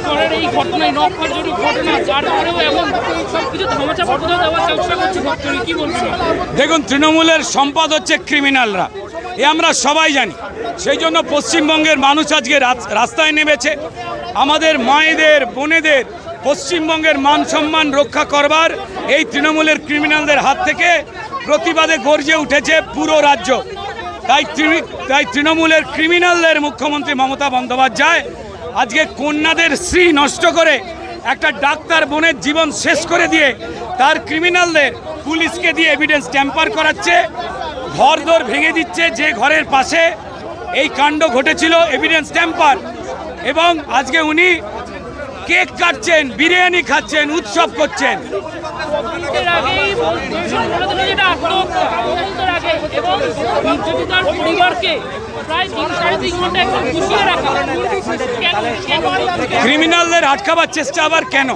পরের এই ঘটনায় নকশাজনক ঘটনা তারপরেও এমন সবকিছু ধামাচাপা দেওয়ার চেষ্টা করছে ভক্তরা, কি বলছেন? দেখুন, তৃণমূলের সম্পদ হচ্ছে ক্রিমিনালরা, এ আমরা সবাই জানি। সেই জন্য পশ্চিমবঙ্গের মানুষ আজকে রাস্তায় নেমেছে। আমাদের মায়েদের, বোনেদের পশ্চিমবঙ্গের মান সম্মান রক্ষা করবার এই তৃণমূলের ক্রিমিনালদের হাত থেকে প্রতিবাদে গর্জে উঠেছে পুরো রাজ্য। তাই তৃণমূলের ক্রিমিনালদের মুখ্যমন্ত্রী মমতা বন্দ্যোপাধ্যায় আজকে কন্যাদের স্ত্রী নষ্ট করে একটা ডাক্তার বোনের জীবন শেষ করে দিয়ে তার ক্রিমিনালদের পুলিশকে দিয়ে এভিডেন্স ট্যাম্পার করাচ্ছে, ঘরদোর ভেঙে দিচ্ছে। যে ঘরের পাশে এই কাণ্ড ঘটেছিল, এভিডেন্স ট্যাম্পার। এবং আজকে উনি কেক কাটছেন, বিরিয়ানি খাচ্ছেন, উৎসব করছেন। ক্রিমিনালদের আটকাবার চেষ্টা আবার কেন?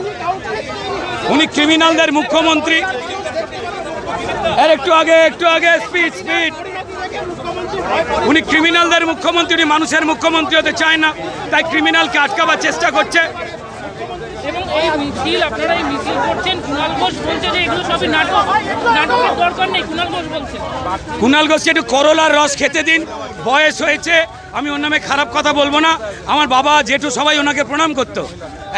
উনি ক্রিমিনালদের মুখ্যমন্ত্রী। একটু আগে স্পিড। উনি ক্রিমিনালদের মুখ্যমন্ত্রী, উনি মানুষের মুখ্যমন্ত্রী হতে চায় না, তাই ক্রিমিনালকে আটকাবার চেষ্টা করছে। এবং এই মিছিল, আপনারা এই মিছিল করছেন, কুণাল ঘোষ বলছে যে এগুলো সবই নাটক, নাটকের দরকার নেই। কুণাল ঘোষ বলছে, কুণাল ঘোষকে একটু করলার রস খেতে দিন, বয়স হয়েছে। আমি ওর নামে খারাপ কথা বলবো না। আমার বাবা জেঠু সবাই ওনাকে প্রণাম করতো।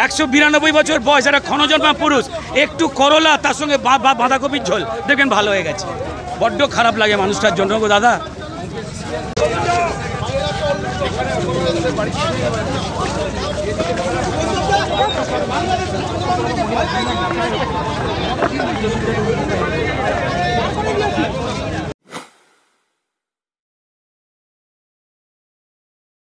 192 বছর বয়স, একটা ক্ষণজন্মা পুরুষ। একটু করলা, তার সঙ্গে বাঁধাকপির ঝোল, দেখবেন ভালো হয়ে গেছে। বড্ড খারাপ লাগে মানুষটার জন্য গো দাদা। বাংলাদেশ